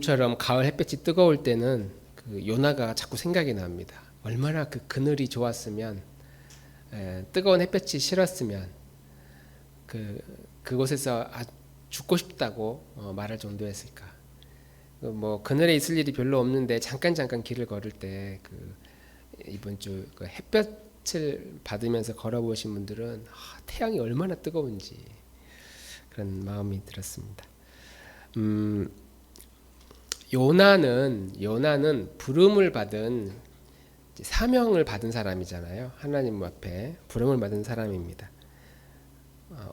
지금처럼 가을 햇볕이 뜨거울 때는 그 요나가 자꾸 생각이 납니다. 얼마나 그 그늘이 좋았으면, 뜨거운 햇볕이 싫었으면 그곳에서 죽고 싶다고 말할 정도였을까. 뭐 그늘에 있을 일이 별로 없는데 잠깐 길을 걸을 때 이번 주 햇볕을 받으면서 걸어보신 분들은 태양이 얼마나 뜨거운지 그런 마음이 들었습니다. 요나는 부름을 받은, 사명을 받은 사람이잖아요. 하나님 앞에 부름을 받은 사람입니다.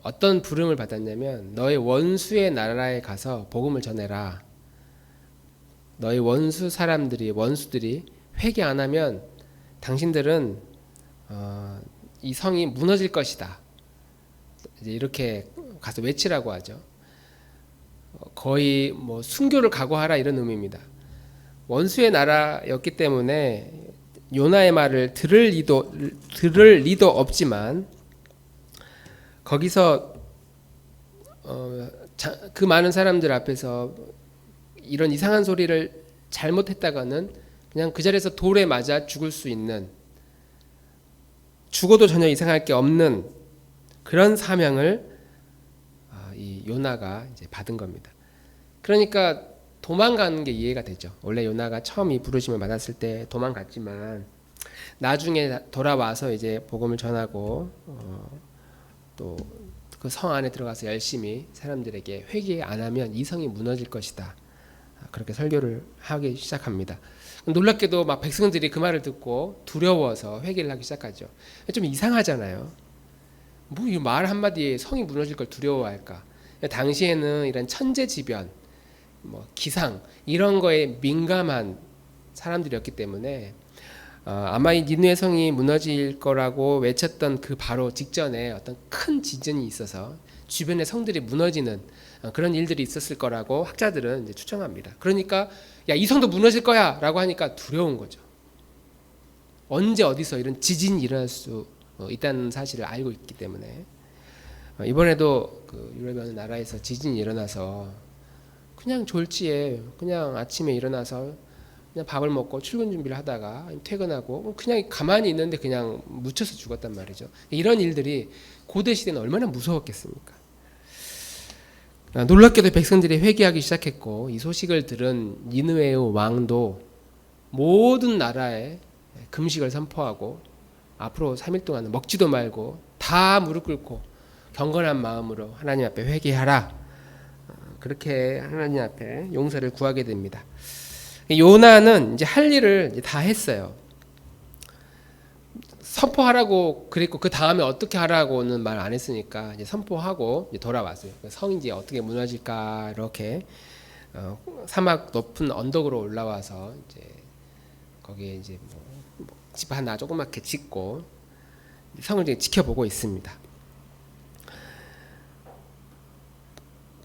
어떤 부름을 받았냐면, 너의 원수의 나라에 가서 복음을 전해라. 너의 원수들이 회개 안 하면 당신들은 이 성이 무너질 것이다. 이제 이렇게 가서 외치라고 하죠. 거의 뭐 순교를 각오하라 이런 의미입니다. 원수의 나라였기 때문에 요나의 말을 들을 리도 없지만, 거기서 그 많은 사람들 앞에서 이런 이상한 소리를 잘못했다가는 그냥 그 자리에서 돌에 맞아 죽을 수 있는, 죽어도 전혀 이상할 게 없는 그런 사명을 이 요나가 이제 받은 겁니다. 그러니까 도망가는 게 이해가 되죠. 원래 요나가 처음 이 부르심을 받았을 때 도망갔지만, 나중에 돌아와서 이제 복음을 전하고 또 그 성 안에 들어가서 열심히 사람들에게 회개 안 하면 이 성이 무너질 것이다, 그렇게 설교를 하기 시작합니다. 놀랍게도 막 백성들이 그 말을 듣고 두려워서 회개를 하기 시작하죠. 좀 이상하잖아요. 뭐 이 말 한마디에 성이 무너질 걸 두려워할까? 당시에는 이런 천재지변, 뭐 기상 이런 거에 민감한 사람들이었기 때문에 아마 이 니느웨 성이 무너질 거라고 외쳤던 그 바로 직전에 어떤 큰 지진이 있어서 주변의 성들이 무너지는 그런 일들이 있었을 거라고 학자들은 이제 추정합니다. 그러니까 야, 이 성도 무너질 거야 라고 하니까 두려운 거죠. 언제 어디서 이런 지진이 일어날 수 있다는 사실을 알고 있기 때문에. 이번에도 그 유럽의 어느 나라에서 지진이 일어나서 그냥 졸지에 그냥 아침에 일어나서 그냥 밥을 먹고 출근 준비를 하다가 퇴근하고 그냥 가만히 있는데 그냥 묻혀서 죽었단 말이죠. 이런 일들이 고대 시대는 얼마나 무서웠겠습니까? 놀랍게도 백성들이 회개하기 시작했고, 이 소식을 들은 니느웨의 왕도 모든 나라에 금식을 선포하고 앞으로 3일 동안 먹지도 말고 다 무릎 꿇고 경건한 마음으로 하나님 앞에 회개하라, 그렇게 하나님 앞에 용서를 구하게 됩니다. 요나는 이제 할 일을 다 했어요. 선포하라고 그랬고, 그 다음에 어떻게 하라고는 말 안 했으니까 이제 선포하고 이제 돌아왔어요. 성이 이제 어떻게 무너질까, 이렇게 사막 높은 언덕으로 올라와서 이제 거기에 이제 집 하나 조그맣게 짓고 성을 이제 지켜보고 있습니다.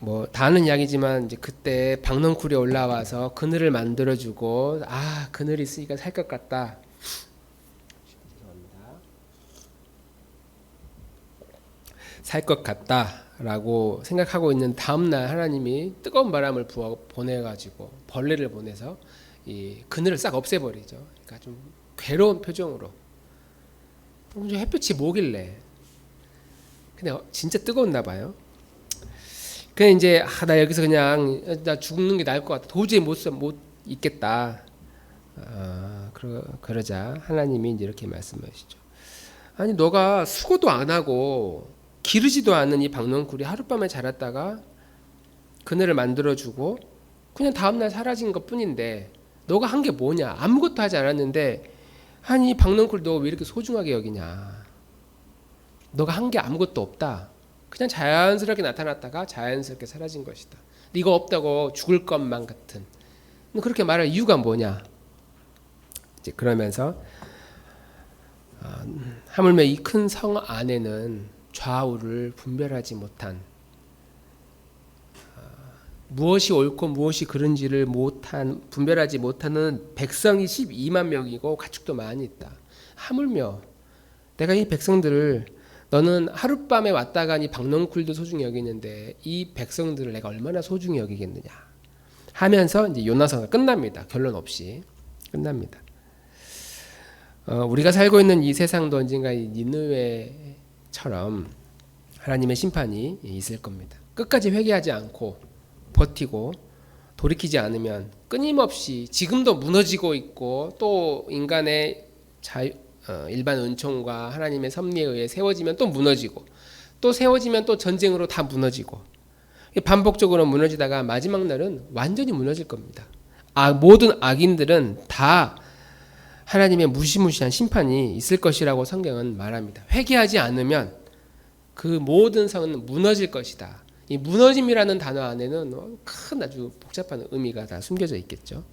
뭐 다 아는 이야기지만 이제 그때 박넝쿨이 올라와서 그늘을 만들어주고, 그늘이 있으니까 살 것 같다. 살 것 같다라고 생각하고 있는 다음날 하나님이 뜨거운 바람을 보내가지고 벌레를 보내서 이 그늘을 싹 없애버리죠. 그러니까 좀 괴로운 표정으로. 햇볕이 뭐길래? 근데 진짜 뜨거웠나 봐요. 그냥 이제 나 여기서 그냥 나 죽는 게 나을 것 같아. 도저히 못 있겠다. 그러자 하나님이 이제 이렇게 말씀하시죠. 아니, 너가 수고도 안 하고 기르지도 않은 이 박넝쿨이 하룻밤에 자랐다가 그늘을 만들어주고 그냥 다음날 사라진 것 뿐인데, 너가 한 게 뭐냐? 아무것도 하지 않았는데 아니, 박넝쿨 너 왜 이렇게 소중하게 여기냐? 너가 한 게 아무것도 없다. 그냥 자연스럽게 나타났다가 자연스럽게 사라진 것이다. 네가 없다고 죽을 것만 같은. 그렇게 말할 이유가 뭐냐? 이제 그러면서 하물며 이 큰 성 안에는 좌우를 분별하지 못한, 무엇이 옳고 무엇이 그른지를 분별하지 못하는 백성이 12만 명이고 가축도 많이 있다. 하물며 내가 이 백성들을, 너는 하룻밤에 왔다 가니 박넝쿨도 소중히 여기는데 이 백성들을 내가 얼마나 소중히 여기겠느냐. 하면서 이제 요나서가 끝납니다. 결론 없이 끝납니다. 우리가 살고 있는 이 세상도 언젠가 이 니느웨처럼 하나님의 심판이 있을 겁니다. 끝까지 회개하지 않고 버티고 돌이키지 않으면 끊임없이 지금도 무너지고 있고 또 인간의 일반 은총과 하나님의 섭리에 의해 세워지면 또 무너지고 또 세워지면 또 전쟁으로 다 무너지고 반복적으로 무너지다가 마지막 날은 완전히 무너질 겁니다. 모든 악인들은 다 하나님의 무시무시한 심판이 있을 것이라고 성경은 말합니다. 회개하지 않으면 그 모든 성은 무너질 것이다. 이 무너짐이라는 단어 안에는 큰 아주 복잡한 의미가 다 숨겨져 있겠죠.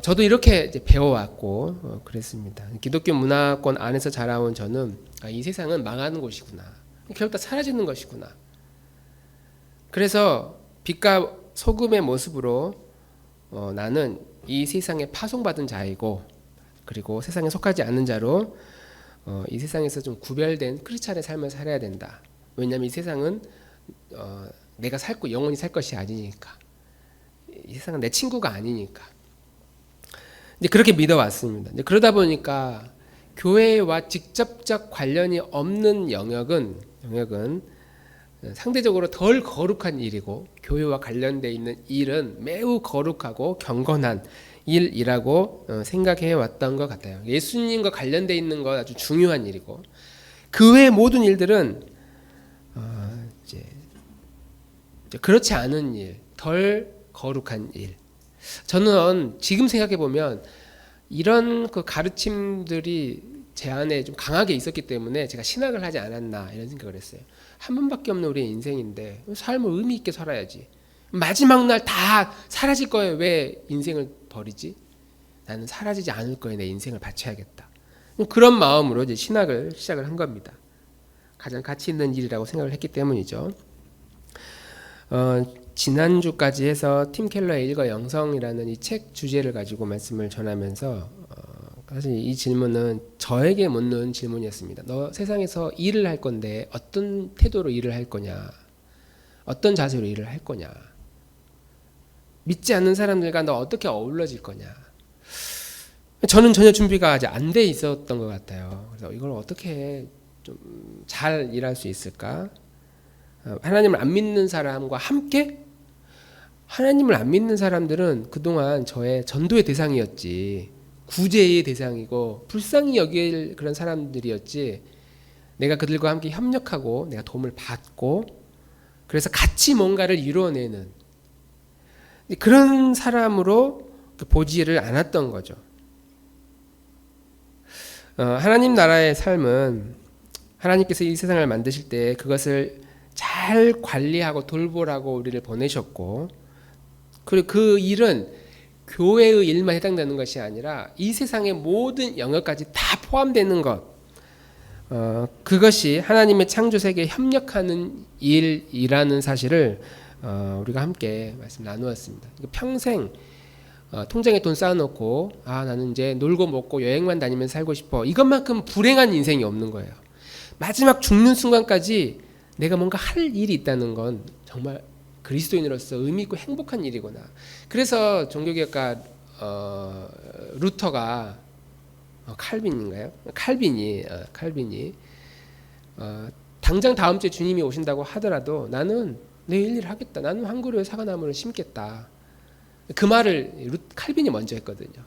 저도 이렇게 이제 배워왔고 그랬습니다. 기독교 문화권 안에서 자라온 저는 이 세상은 망하는 곳이구나. 결국 다 사라지는 것이구나. 그래서 빛과 소금의 모습으로 나는 이 세상에 파송받은 자이고 그리고 세상에 속하지 않는 자로 이 세상에서 좀 구별된 크리스찬의 삶을 살아야 된다. 왜냐하면 이 세상은 내가 살고 영원히 살 것이 아니니까. 이 세상은 내 친구가 아니니까. 이제 그렇게 믿어왔습니다. 이제 그러다 보니까 교회와 직접적 관련이 없는 영역은 상대적으로 덜 거룩한 일이고 교회와 관련되어 있는 일은 매우 거룩하고 경건한 일이라고 생각해 왔던 것 같아요. 예수님과 관련되어 있는 것 아주 중요한 일이고 그 외의 모든 일들은 이제 그렇지 않은 일, 덜 거룩한 일. 저는 지금 생각해 보면 이런 그 가르침들이 제 안에 좀 강하게 있었기 때문에 제가 신학을 하지 않았나 이런 생각을 했어요. 한 번밖에 없는 우리의 인생인데 삶을 의미 있게 살아야지. 마지막 날 다 사라질 거예요. 왜 인생을 버리지? 나는 사라지지 않을 거예요. 내 인생을 바쳐야겠다. 그런 마음으로 이제 신학을 시작을 한 겁니다. 가장 가치 있는 일이라고 생각을 했기 때문이죠. 지난주까지 해서 팀 켈러의 일과 영성이라는 이 책 주제를 가지고 말씀을 전하면서 사실 이 질문은 저에게 묻는 질문이었습니다. 너 세상에서 일을 할 건데 어떤 태도로 일을 할 거냐? 어떤 자세로 일을 할 거냐? 믿지 않는 사람들과 너 어떻게 어울러질 거냐? 저는 전혀 준비가 아직 안 돼 있었던 것 같아요. 그래서 이걸 어떻게 좀 잘 일할 수 있을까? 하나님을 안 믿는 사람과 함께? 하나님을 안 믿는 사람들은 그동안 저의 전도의 대상이었지, 구제의 대상이고 불쌍히 여길 그런 사람들이었지, 내가 그들과 함께 협력하고 내가 도움을 받고 그래서 같이 뭔가를 이루어내는 그런 사람으로 보지를 않았던 거죠. 하나님 나라의 삶은 하나님께서 이 세상을 만드실 때 그것을 잘 관리하고 돌보라고 우리를 보내셨고, 그리고 그 일은 교회의 일만 해당되는 것이 아니라 이 세상의 모든 영역까지 다 포함되는 것, 그것이 하나님의 창조 세계에 협력하는 일이라는 사실을 우리가 함께 말씀 나누었습니다. 평생 통장에 돈 쌓아놓고 나는 이제 놀고 먹고 여행만 다니면서 살고 싶어, 이것만큼 불행한 인생이 없는 거예요. 마지막 죽는 순간까지 내가 뭔가 할 일이 있다는 건 정말 그리스도인으로서 의미 있고 행복한 일이구나. 그래서 종교개혁가 루터가 칼빈인가요? 칼빈이 당장 다음 주에 주님이 오신다고 하더라도 나는 내일 일을 하겠다. 나는 한 그루의 사과나무를 심겠다. 그 말을 칼빈이 먼저 했거든요.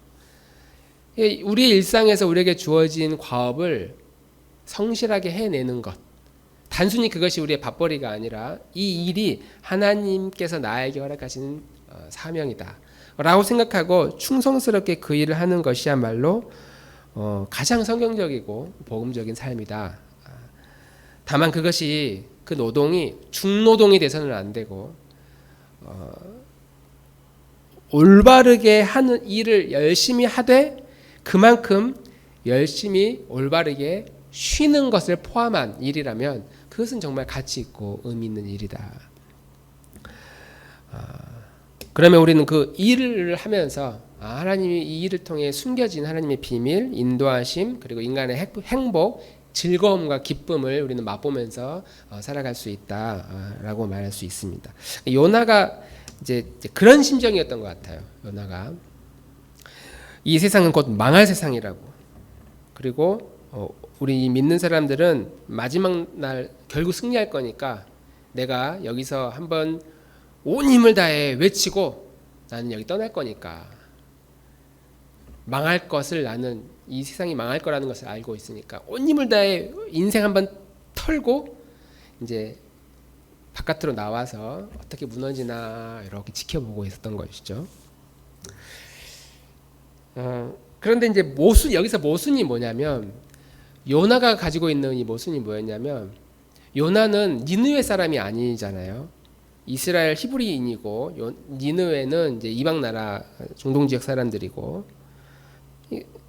우리의 일상에서 우리에게 주어진 과업을 성실하게 해내는 것, 단순히 그것이 우리의 밥벌이가 아니라 이 일이 하나님께서 나에게 허락하신 사명이다 라고 생각하고 충성스럽게 그 일을 하는 것이야말로 가장 성경적이고 복음적인 삶이다. 다만 그것이 그 노동이 중노동이 돼서는 안 되고 올바르게 하는 일을 열심히 하되 그만큼 열심히 올바르게 쉬는 것을 포함한 일이라면 그것은 정말 가치 있고 의미 있는 일이다. 그러면 우리는 그 일을 하면서 하나님이 이 일을 통해 숨겨진 하나님의 비밀, 인도하심, 그리고 인간의 행복, 즐거움과 기쁨을 우리는 맛보면서 살아갈 수 있다라고 말할 수 있습니다. 요나가 이제 그런 심정이었던 것 같아요. 요나가 이 세상은 곧 망할 세상이라고. 그리고 우리 믿는 사람들은 마지막 날 결국 승리할 거니까 내가 여기서 한번 온 힘을 다해 외치고 나는 여기 떠날 거니까, 망할 것을, 나는 이 세상이 망할 거라는 것을 알고 있으니까 온 힘을 다해 인생 한번 털고 이제 바깥으로 나와서 어떻게 무너지나 이렇게 지켜보고 있었던 것이죠. 그런데 이제 여기서 모순이 뭐냐면, 요나가 가지고 있는 이 모순이 뭐였냐면, 요나는 니느웨 사람이 아니잖아요. 이스라엘 히브리인이고 니느웨는 이제 이방 나라 중동 지역 사람들이고,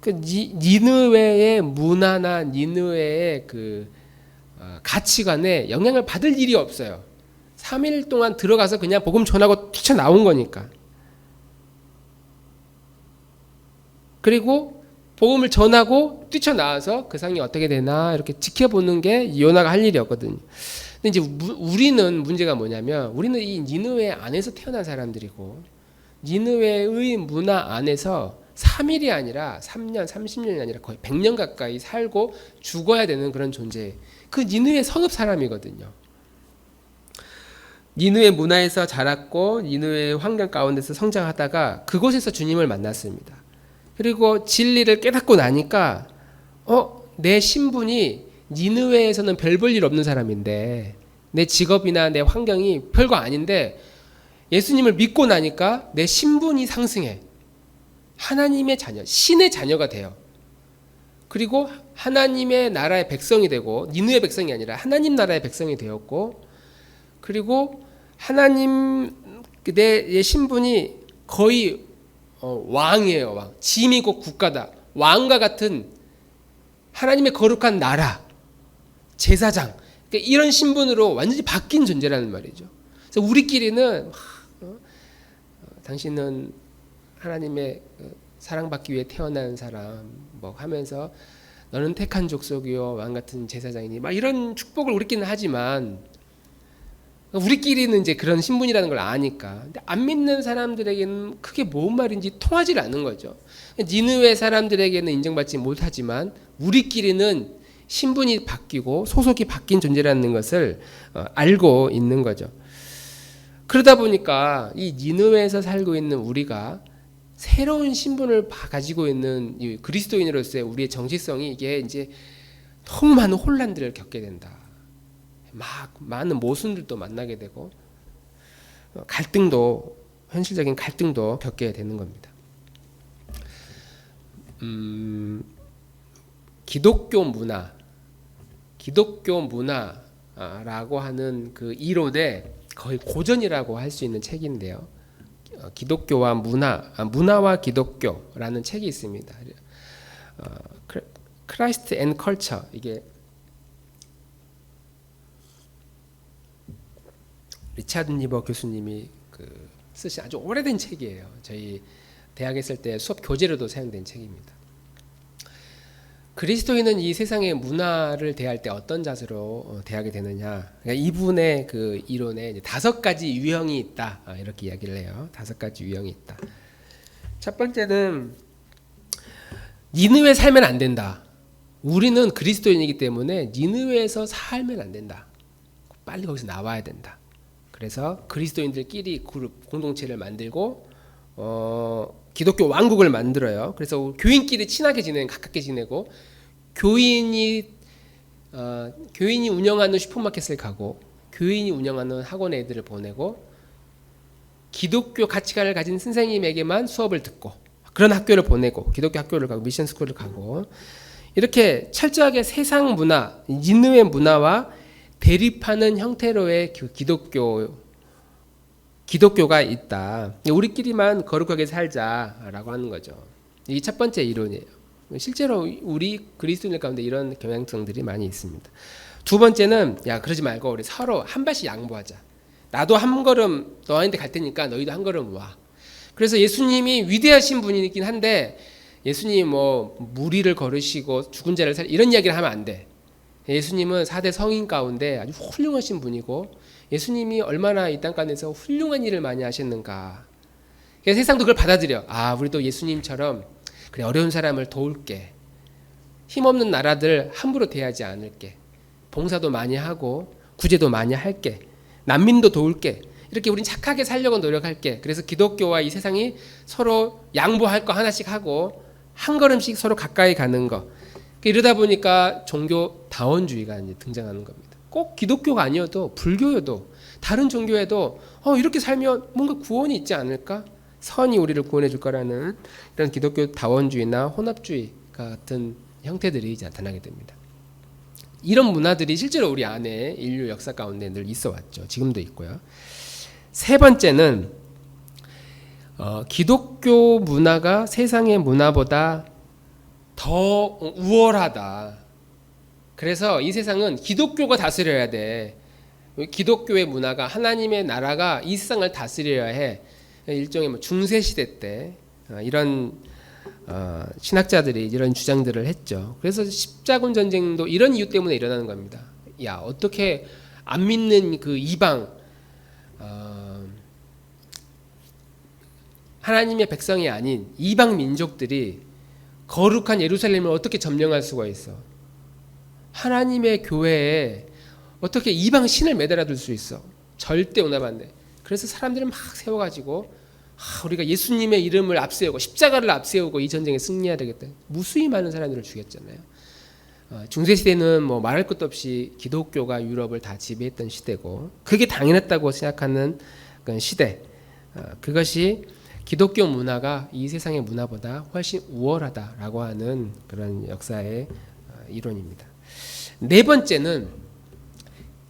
그 니느웨의 문화나 니느웨의 그 가치관에 영향을 받을 일이 없어요. 3일 동안 들어가서 그냥 복음 전하고 튀쳐나온 거니까. 그리고 복음을 전하고 뛰쳐나와서 그 상이 어떻게 되나 이렇게 지켜보는 게 요나가 할 일이었거든요. 근데 이제 우리는 문제가 뭐냐면, 우리는 이 니느웨 안에서 태어난 사람들이고 니느웨의 문화 안에서 3일이 아니라 3년, 30년이 아니라 거의 100년 가까이 살고 죽어야 되는 그런 존재, 그 니느웨 성읍 사람이거든요. 니느웨 문화에서 자랐고 니느웨 환경 가운데서 성장하다가 그곳에서 주님을 만났습니다. 그리고 진리를 깨닫고 나니까 내 신분이 니느웨에서는 별 볼 일 없는 사람인데, 내 직업이나 내 환경이 별거 아닌데 예수님을 믿고 나니까 내 신분이 상승해. 하나님의 자녀, 신의 자녀가 돼요. 그리고 하나님의 나라의 백성이 되고, 니느웨 백성이 아니라 하나님 나라의 백성이 되었고, 그리고 하나님, 내 신분이 거의 왕이에요. 왕. 짐이 곧 국가다. 왕과 같은 하나님의 거룩한 나라, 제사장, 그러니까 이런 신분으로 완전히 바뀐 존재라는 말이죠. 그래서 우리끼리는 당신은 하나님의 사랑받기 위해 태어난 사람 뭐 하면서 너는 택한 족속이요 왕 같은 제사장이니 막 이런 축복을 우리끼리는 하지만, 우리끼리는 이제 그런 신분이라는 걸 아니까. 근데 안 믿는 사람들에게는 그게 뭔 말인지 통하지 않는 거죠. 니느웨 사람들에게는 인정받지 못하지만 우리끼리는 신분이 바뀌고 소속이 바뀐 존재라는 것을 알고 있는 거죠. 그러다 보니까 이 니느웨에서 살고 있는 우리가 새로운 신분을 가지고 있는 이 그리스도인으로서의 우리의 정체성이, 이게 이제 너무 많은 혼란들을 겪게 된다. 막 많은 모순들도 만나게 되고 갈등도, 현실적인 갈등도 겪게 되는 겁니다. 기독교 문화라고 하는 그 이론의 거의 고전이라고 할 수 있는 책인데요. 기독교와 문화와 기독교라는 책이 있습니다. Christ and Culture, 이게 리차드 니버 교수님이 쓰신 아주 오래된 책이에요. 저희 대학에 있을 때 수업 교재로도 사용된 책입니다. 그리스도인은 이 세상의 문화를 대할 때 어떤 자세로 대하게 되느냐. 그러니까 이분의 그 이론에 이제 5가지 유형이 있다, 이렇게 이야기를 해요. 5가지 유형이 있다. 첫 번째는 니느웨 살면 안 된다. 우리는 그리스도인이기 때문에 니느웨에서 살면 안 된다. 빨리 거기서 나와야 된다. 그래서 그리스도인들끼리 그룹 공동체를 만들고 기독교 왕국을 만들어요. 그래서 교인끼리 친하게 지내고 가깝게 지내고, 교인이 운영하는 슈퍼마켓을 가고, 교인이 운영하는 학원 애들을 보내고, 기독교 가치관을 가진 선생님에게만 수업을 듣고, 그런 학교를 보내고, 기독교 학교를 가고 미션 스쿨을 가고, 이렇게 철저하게 세상 문화, 니느웨 문화와 대립하는 형태로의 기독교가 있다. 우리끼리만 거룩하게 살자라고 하는 거죠. 이 첫 번째 이론이에요. 실제로 우리 그리스도인들 가운데 이런 경향성들이 많이 있습니다. 두 번째는, 야, 그러지 말고 우리 서로 한 발씩 양보하자. 나도 한 걸음 너한테 갈 테니까 너희도 한 걸음 와. 그래서 예수님이 위대하신 분이긴 한데, 예수님이 뭐 무리를 걸으시고 죽은 자를 이런 이야기를 하면 안 돼. 예수님은 4대 성인 가운데 아주 훌륭하신 분이고, 예수님이 얼마나 이 땅간에서 훌륭한 일을 많이 하셨는가. 그래서 세상도 그걸 받아들여. 우리도 예수님처럼 그래, 어려운 사람을 도울게. 힘없는 나라들 함부로 대하지 않을게. 봉사도 많이 하고 구제도 많이 할게. 난민도 도울게. 이렇게 우린 착하게 살려고 노력할게. 그래서 기독교와 이 세상이 서로 양보할 거 하나씩 하고 한 걸음씩 서로 가까이 가는 거. 이러다 보니까 종교 다원주의가 이제 등장하는 겁니다. 꼭 기독교가 아니어도 불교여도 다른 종교에도 이렇게 살면 뭔가 구원이 있지 않을까? 선이 우리를 구원해 줄 거라는 이런 기독교 다원주의나 혼합주의 같은 형태들이 이제 나타나게 됩니다. 이런 문화들이 실제로 우리 안에 인류 역사 가운데 늘 있어 왔죠. 지금도 있고요. 세 번째는 기독교 문화가 세상의 문화보다 더 우월하다. 그래서 이 세상은 기독교가 다스려야 돼. 기독교의 문화가, 하나님의 나라가 이 세상을 다스려야 해. 일종의 중세 시대 때 이런 신학자들이 이런 주장들을 했죠. 그래서 십자군 전쟁도 이런 이유 때문에 일어나는 겁니다. 어떻게 안 믿는 그 이방 하나님의 백성이 아닌 이방 민족들이 거룩한 예루살렘을 어떻게 점령할 수가 있어? 하나님의 교회에 어떻게 이방 신을 매달아둘 수 있어? 절대 용납 안 돼. 그래서 사람들을 막 세워가지고 우리가 예수님의 이름을 앞세우고 십자가를 앞세우고 이 전쟁에 승리해야 되겠다. 무수히 많은 사람들을 죽였잖아요. 중세시대는 뭐 말할 것도 없이 기독교가 유럽을 다 지배했던 시대고 그게 당연했다고 생각하는 시대. 그것이 기독교 문화가 이 세상의 문화보다 훨씬 우월하다라고 하는 그런 역사의 이론입니다. 네 번째는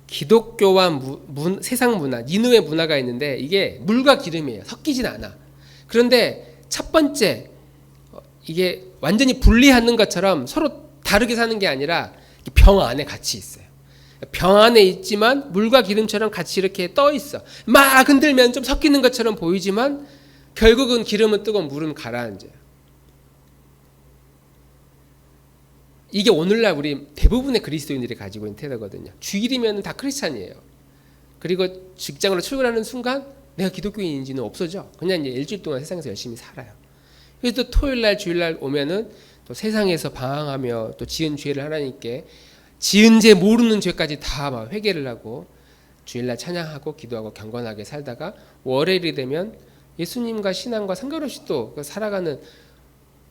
기독교와 세상 문화, 니느웨 문화가 있는데 이게 물과 기름이에요. 섞이진 않아. 그런데 첫 번째 이게 완전히 분리하는 것처럼 서로 다르게 사는 게 아니라 병 안에 같이 있어요. 병 안에 있지만 물과 기름처럼 같이 이렇게 떠 있어. 막 흔들면 좀 섞이는 것처럼 보이지만 결국은 기름은 뜨고 물은 가라앉아요. 이게 오늘날 우리 대부분의 그리스도인들이 가지고 있는 태도거든요. 주일이면 다 크리스찬이에요. 그리고 직장으로 출근하는 순간 내가 기독교인인지는 없어져. 그냥 이제 일주일 동안 세상에서 열심히 살아요. 그래서 또 토요일날 주일날 오면은 또 세상에서 방황하며 또 지은 죄를 하나님께 지은 죄 모르는 죄까지 다 막 회개를 하고 주일날 찬양하고 기도하고 경건하게 살다가 월요일이 되면 예수님과 신앙과 상관없이 또 살아가는,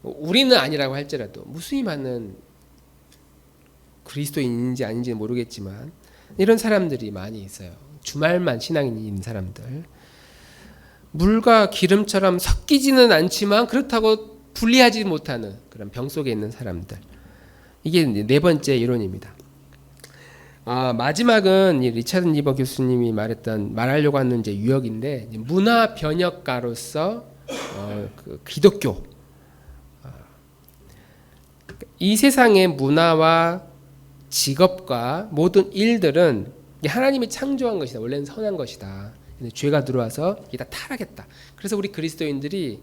우리는 아니라고 할지라도 무수히 많은 그리스도인인지 아닌지 모르겠지만 이런 사람들이 많이 있어요. 주말만 신앙인인 사람들. 물과 기름처럼 섞이지는 않지만 그렇다고 분리하지 못하는 그런 병 속에 있는 사람들. 이게 네 번째 이론입니다. 마지막은 리차드 니버 교수님이 말하려고 하는 이제 유역인데, 문화 변혁가로서 기독교, 이 세상의 문화와 직업과 모든 일들은 하나님이 창조한 것이다. 원래는 선한 것이다. 근데 죄가 들어와서 이게 다 타락했다. 그래서 우리 그리스도인들이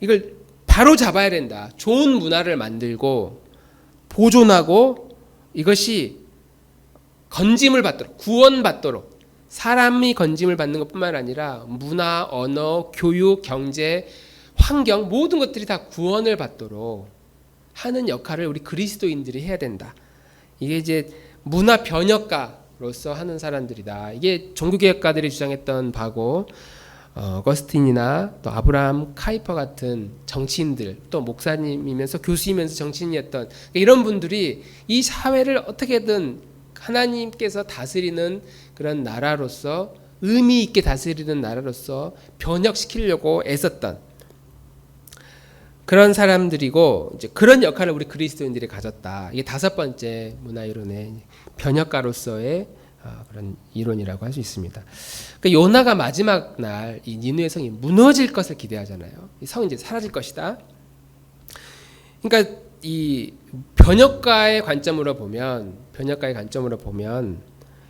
이걸 바로 잡아야 된다. 좋은 문화를 만들고 보존하고 이것이 건짐을 받도록, 구원받도록, 사람이 건짐을 받는 것뿐만 아니라 문화, 언어, 교육, 경제, 환경 모든 것들이 다 구원을 받도록 하는 역할을 우리 그리스도인들이 해야 된다. 이게 이제 문화 변혁가로서 하는 사람들이다. 이게 종교개혁가들이 주장했던 바고, 어거스틴이나 또 아브라함 카이퍼 같은 정치인들, 또 목사님이면서 교수이면서 정치인이었던 이런 분들이 이 사회를 어떻게든 하나님께서 다스리는 그런 나라로서, 의미 있게 다스리는 나라로서 변혁시키려고 애썼던 그런 사람들이고, 이제 그런 역할을 우리 그리스도인들이 가졌다. 이게 다섯 번째 문화 이론의 변혁가로서의 그런 이론이라고 할 수 있습니다. 그러니까 요나가 마지막 날 이 니느웨 성이 무너질 것을 기대하잖아요. 이 성이 이제 사라질 것이다. 그러니까 이 변혁가의 관점으로 보면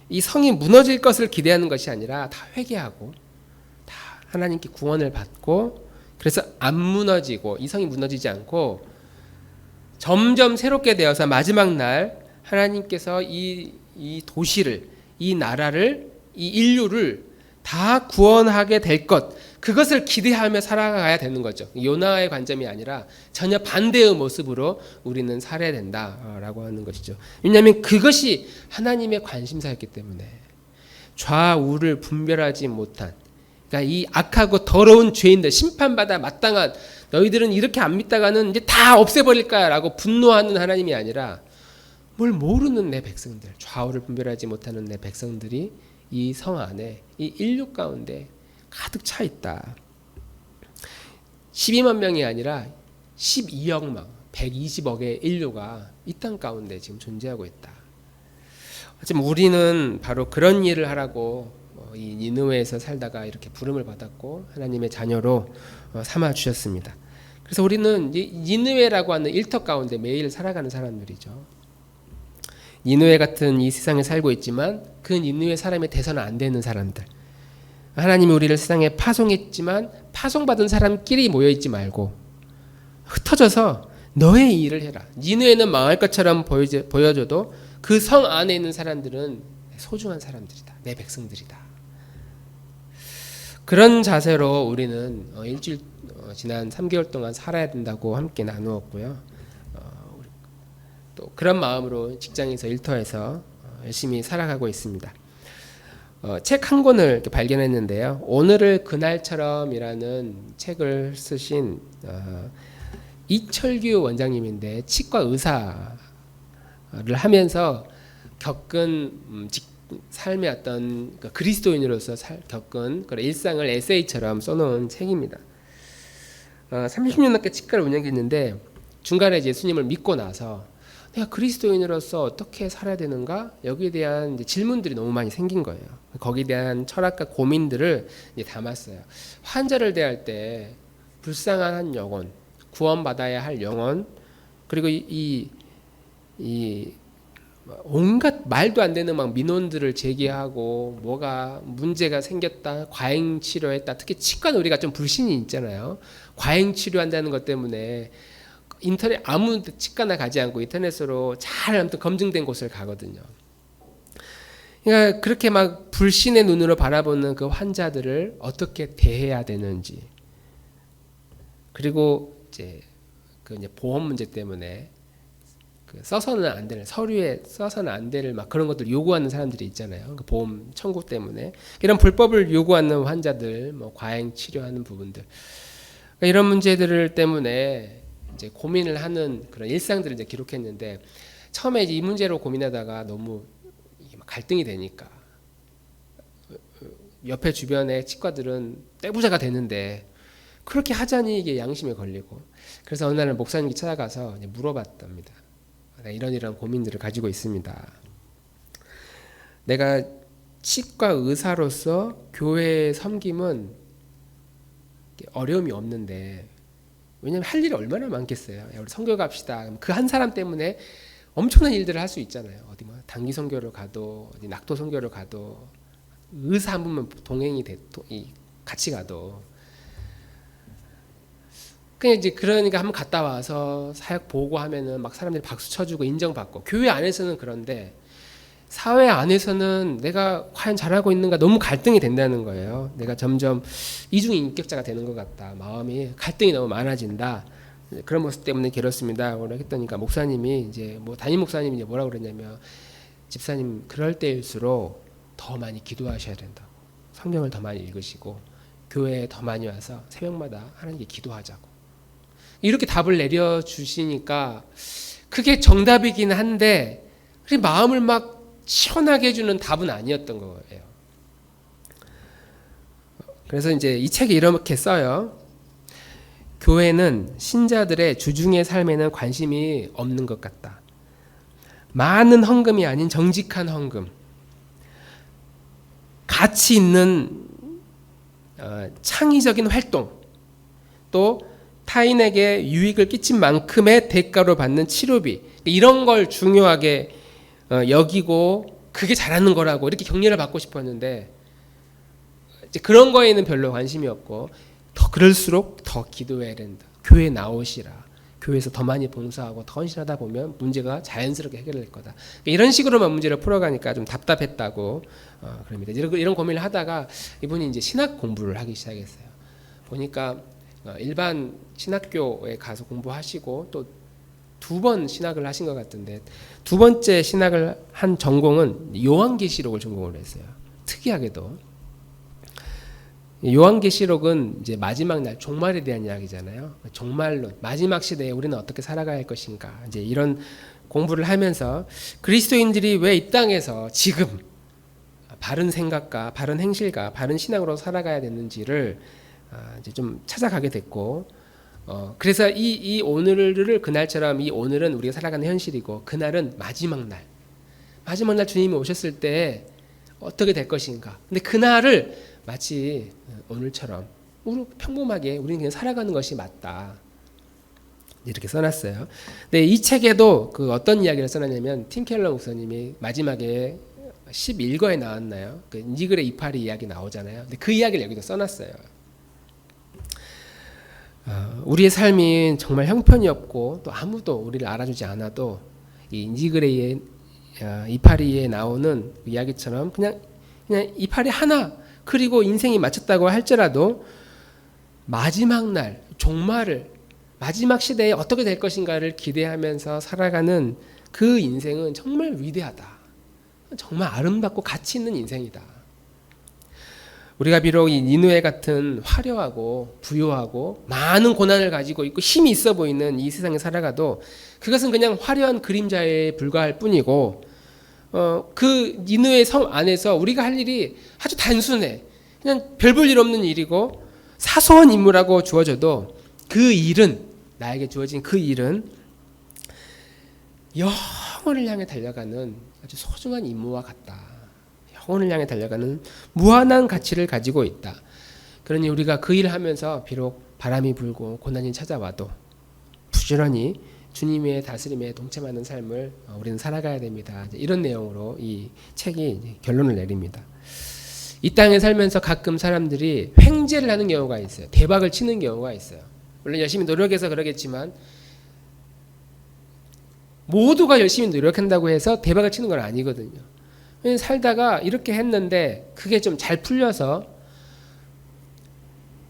이 성이 무너질 것을 기대하는 것이 아니라 다 회개하고 다 하나님께 구원을 받고, 그래서 안 무너지고 이 성이 무너지지 않고 점점 새롭게 되어서 마지막 날 하나님께서 이 도시를, 이 나라를 이 인류를 다 구원하게 될 것, 그것을 기대하며 살아가야 되는 거죠. 요나의 관점이 아니라 전혀 반대의 모습으로 우리는 살아야 된다라고 하는 것이죠. 왜냐하면 그것이 하나님의 관심사였기 때문에 좌우를 분별하지 못한, 그러니까 이 악하고 더러운 죄인들, 심판받아 마땅한, 너희들은 이렇게 안 믿다가는 이제 다 없애버릴까라고 분노하는 하나님이 아니라 뭘 모르는 내 백성들, 좌우를 분별하지 못하는 내 백성들이 이 성 안에, 이 인류 가운데 가득 차 있다. 12만 명이 아니라 12억망, 120억의 인류가 이 땅 가운데 지금 존재하고 있다. 지금 우리는 바로 그런 일을 하라고 이 니느웨에서 살다가 이렇게 부름을 받았고 하나님의 자녀로 삼아 주셨습니다. 그래서 우리는 니느웨라고 하는 일터 가운데 매일 살아가는 사람들이죠. 니느웨 같은 이 세상에 살고 있지만 그 니느웨 사람이 돼서는 안 되는 사람들. 하나님이 우리를 세상에 파송했지만 파송받은 사람끼리 모여있지 말고 흩어져서 너의 일을 해라. 니느웨는 망할 것처럼 보여줘도 그 성 안에 있는 사람들은 소중한 사람들이다. 내 백성들이다. 그런 자세로 우리는 일주일 지난 3개월 동안 살아야 된다고 함께 나누었고요. 또 그런 마음으로 직장에서 일터에서 열심히 살아가고 있습니다. 책 한 권을 이렇게 발견했는데요. 오늘을 그날처럼이라는 책을 쓰신 이철규 원장님인데 치과 의사를 하면서 겪은 삶의 어떤 그리스도인으로서 겪은 그런 일상을 에세이처럼 써놓은 책입니다. 30년 넘게 치과를 운영했는데 중간에 이제 예수님을 믿고 나서 내가 그리스도인으로서 어떻게 살아야 되는가? 여기에 대한 이제 질문들이 너무 많이 생긴 거예요. 거기에 대한 철학과 고민들을 이제 담았어요. 환자를 대할 때 불쌍한 한 영혼, 구원받아야 할 영혼, 그리고 이 온갖 말도 안 되는 막 민원들을 제기하고 뭐가 문제가 생겼다, 과잉 치료했다. 특히 치과는 우리가 좀 불신이 있잖아요. 과잉 치료한다는 것 때문에 인터넷 아무 치과나 가지 않고 인터넷으로 잘 아무튼 검증된 곳을 가거든요. 그러니까 그렇게 막 불신의 눈으로 바라보는 그 환자들을 어떻게 대해야 되는지, 그리고 이제 보험 문제 때문에 써서는 안 되는, 서류에 써서는 안 되는 막 그런 것들 요구하는 사람들이 있잖아요. 그 보험 청구 때문에 이런 불법을 요구하는 환자들, 뭐 과잉 치료하는 부분들, 그러니까 이런 문제들 때문에 이제 고민을 하는 그런 일상들을 이제 기록했는데, 처음에 이제 이 문제로 고민하다가 너무 갈등이 되니까 옆에 주변의 치과들은 떼부자가 되는데 그렇게 하자니 이게 양심에 걸리고, 그래서 어느 날 목사님께 찾아가서 물어봤답니다. 이런 고민들을 가지고 있습니다. 내가 치과 의사로서 교회의 섬김은 어려움이 없는데, 왜냐하면 할 일이 얼마나 많겠어요. 야, 우리 선교 갑시다. 그 한 사람 때문에 엄청난 일들을 할 수 있잖아요. 어디 뭐 단기 선교를 가도, 어디 낙도 선교를 가도, 의사 한 분만 동행이 같이 가도. 그냥 이제 그러니까 한번 갔다 와서 사역 보고 하면은 막 사람들이 박수 쳐주고 인정받고, 교회 안에서는 그런데 사회 안에서는 내가 과연 잘하고 있는가 너무 갈등이 된다는 거예요. 내가 점점 이중인격자가 되는 것 같다. 마음이 갈등이 너무 많아진다. 그런 모습 때문에 괴롭습니다. 그랬더니까 목사님이 이제 담임 목사님이 이제 뭐라고 그랬냐면, 집사님 그럴 때일수록 더 많이 기도하셔야 된다고. 성경을 더 많이 읽으시고 교회에 더 많이 와서 새벽마다 하나님께 기도하자고. 이렇게 답을 내려주시니까 그게 정답이긴 한데 그 마음을 막 시원하게 해주는 답은 아니었던 거예요. 그래서 이제 이 책에 이렇게 써요. 교회는 신자들의 주중의 삶에는 관심이 없는 것 같다. 많은 헌금이 아닌 정직한 헌금, 가치 있는 창의적인 활동, 또 타인에게 유익을 끼친 만큼의 대가로 받는 치료비, 이런 걸 중요하게 여기고 그게 잘하는 거라고 이렇게 격려를 받고 싶었는데, 이제 그런 거에는 별로 관심이 없고, 더 그럴수록 더 기도해야 된다. 교회 나오시라. 교회에서 더 많이 봉사하고 더 헌신하다 보면 문제가 자연스럽게 해결될 거다. 이런 식으로만 문제를 풀어가니까 좀 답답했다고 그럽니다. 이런 고민을 하다가 이분이 이제 신학 공부를 하기 시작했어요. 보니까 일반 신학교에 가서 공부하시고 또 2번 신학을 하신 것 같은데, 2번째 신학을 한 전공은 요한계시록을 전공을 했어요. 특이하게도 요한계시록은 이제 마지막 날 종말에 대한 이야기잖아요. 종말론, 마지막 시대에 우리는 어떻게 살아가야 할 것인가, 이제 이런 공부를 하면서 그리스도인들이 왜 이 땅에서 지금 바른 생각과 바른 행실과 바른 신앙으로 살아가야 되는지를 이제 좀 찾아가게 됐고, 그래서 이 오늘을 그날처럼, 이 오늘은 우리가 살아가는 현실이고, 그날은 마지막 날 주님이 오셨을 때 어떻게 될 것인가. 근데 그날을 마치 오늘처럼 평범하게 우리는 그냥 살아가는 것이 맞다, 이렇게 써놨어요. 근데 이 책에도 그 어떤 이야기를 써놨냐면, 팀 켈러 목사님이 마지막에 11거에 나왔나요? 그 니글의 이파리 이야기 나오잖아요. 근데 그 이야기를 여기도 써놨어요. 우리의 삶이 정말 형편이 없고 또 아무도 우리를 알아주지 않아도 이 니그레이의 이파리에 나오는 이야기처럼 그냥 이파리 하나, 그리고 인생이 마쳤다고 할지라도 마지막 날 종말을, 마지막 시대에 어떻게 될 것인가를 기대하면서 살아가는 그 인생은 정말 위대하다, 정말 아름답고 가치 있는 인생이다. 우리가 비록 이 니느웨 같은 화려하고 부유하고 많은 고난을 가지고 있고 힘이 있어 보이는 이 세상에 살아가도 그것은 그냥 화려한 그림자에 불과할 뿐이고, 그 니느웨 성 안에서 우리가 할 일이 아주 단순해. 그냥 별 볼 일 없는 일이고 사소한 임무라고 주어져도 그 일은, 나에게 주어진 그 일은 영혼을 향해 달려가는 아주 소중한 임무와 같다. 영혼을 향해 달려가는 무한한 가치를 가지고 있다. 그러니 우리가 그 일을 하면서 비록 바람이 불고 고난이 찾아와도 부지런히 주님의 다스림에 동참하는 삶을 우리는 살아가야 됩니다. 이런 내용으로 이 책이 결론을 내립니다. 이 땅에 살면서 가끔 사람들이 횡재를 하는 경우가 있어요. 대박을 치는 경우가 있어요. 물론 열심히 노력해서 그러겠지만 모두가 열심히 노력한다고 해서 대박을 치는 건 아니거든요. 살다가 이렇게 했는데 그게 좀 잘 풀려서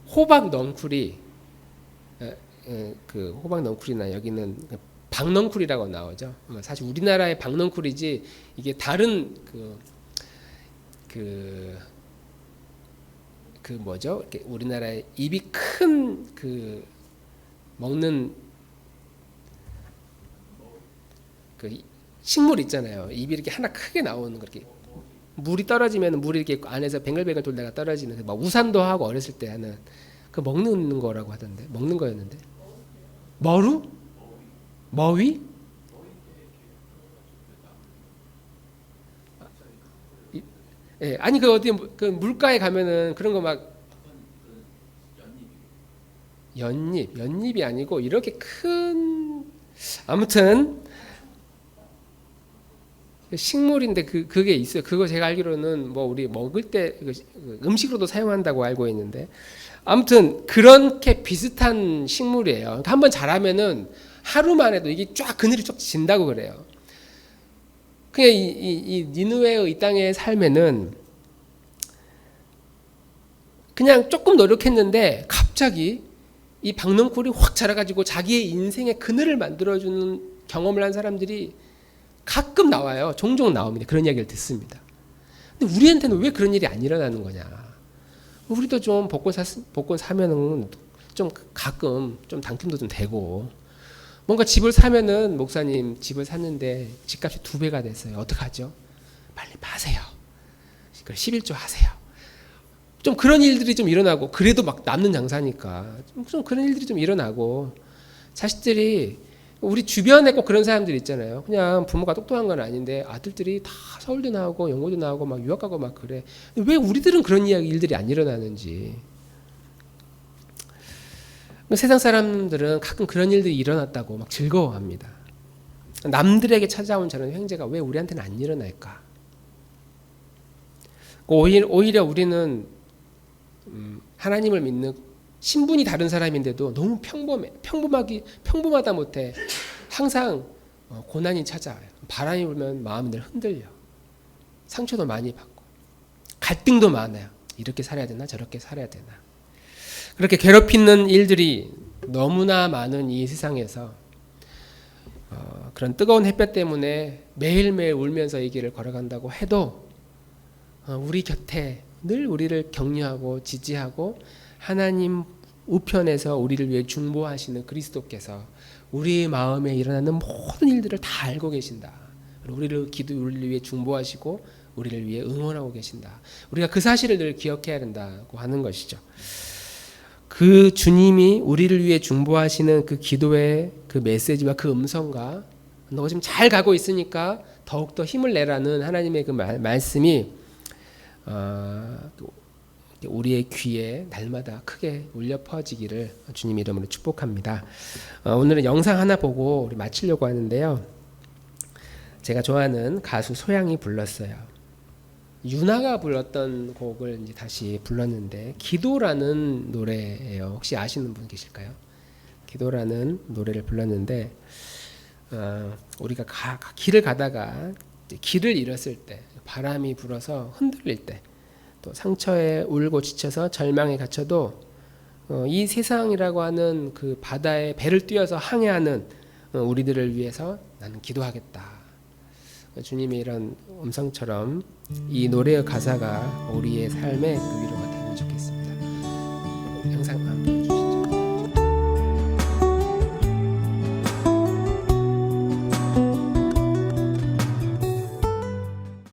호박 넝쿨이, 그 호박 넝쿨이나 여기는 박넝쿨이라고 나오죠. 사실 우리나라의 박넝쿨이지 이게 다른 그 뭐죠? 우리나라의 입이 큰 그 먹는 그 식물 있잖아요. 입이 이렇게 하나 크게 나오는 거, 이렇게 물이 떨어지면 물이 이렇게 안에서 뱅글뱅글 돌다가 떨어지는, 막 우산도 하고 어렸을 때 하는 그 먹는 거라고 하던데, 먹는 거였는데. 머루? 머위? 예, 아니 그 어디 그 물가에 가면은 그런 거 막, 연잎이 아니고 이렇게 큰, 아무튼 식물인데 그게 있어요. 그거 제가 알기로는 뭐 우리 먹을 때 음식으로도 사용한다고 알고 있는데, 아무튼 그렇게 비슷한 식물이에요. 그러니까 한번 자라면은 하루 만에도 이게 쫙 그늘이 쫙 진다고 그래요. 그냥 이 니느웨의 이 땅의 삶에는 그냥 조금 노력했는데 갑자기 이 박넝쿨이 확 자라가지고 자기의 인생의 그늘을 만들어주는 경험을 한 사람들이 가끔 나와요. 종종 나옵니다. 그런 이야기를 듣습니다. 근데 우리한테는 왜 그런 일이 안 일어나는 거냐? 우리도 좀 복권 사면은 좀 가끔 좀 당첨도 좀 되고, 뭔가 집을 사면은, 목사님 집을 샀는데 집값이 2배가 됐어요. 어떡하죠? 빨리 파세요. 11조 하세요. 좀 그런 일들이 좀 일어나고, 그래도 막 남는 장사니까 좀 그런 일들이 좀 일어나고, 자식들이, 우리 주변에 꼭 그런 사람들 있잖아요. 그냥 부모가 똑똑한 건 아닌데 아들들이 다 서울대 나오고 영어도 나오고 막 유학 가고 막 그래. 왜 우리들은 그런 일들이 안 일어나는지. 세상 사람들은 가끔 그런 일들이 일어났다고 막 즐거워합니다. 남들에게 찾아온 저런 횡재가 왜 우리한테는 안 일어날까? 오히려 우리는 하나님을 믿는 신분이 다른 사람인데도 너무 평범하다 못해 항상 고난이 찾아와요. 바람이 불면 마음이 늘 흔들려. 상처도 많이 받고 갈등도 많아요. 이렇게 살아야 되나 저렇게 살아야 되나. 그렇게 괴롭히는 일들이 너무나 많은 이 세상에서 그런 뜨거운 햇볕 때문에 매일매일 울면서 이 길을 걸어간다고 해도 우리 곁에 늘 우리를 격려하고 지지하고 하나님 우편에서 우리를 위해 중보하시는 그리스도께서 우리 마음에 일어나는 모든 일들을 다 알고 계신다. 우리를 위해 중보하시고 우리를 위해 응원하고 계신다. 우리가 그 사실을 늘 기억해야 된다고 하는 것이죠. 그 주님이 우리를 위해 중보하시는 그 기도의 그 메시지와 그 음성과 너 지금 잘 가고 있으니까 더욱더 힘을 내라는 하나님의 그 말씀이 우리의 귀에 날마다 크게 울려 퍼지기를 주님 이름으로 축복합니다. 오늘은 영상 하나 보고 우리 마치려고 하는데요. 제가 좋아하는 가수 소양이 불렀어요. 유나가 불렀던 곡을 이제 다시 불렀는데 기도라는 노래예요. 혹시 아시는 분 계실까요? 기도라는 노래를 불렀는데 우리가 길을 가다가 길을 잃었을 때, 바람이 불어서 흔들릴 때, 또 상처에 울고 지쳐서 절망에 갇혀도 이 세상이라고 하는 그 바다에 배를 띄워서 항해하는 우리들을 위해서 나는 기도하겠다. 주님의 이런 음성처럼 이 노래의 가사가 우리의 삶의 그 위로가 되면 좋겠습니다. 영상 한번 보여주시죠.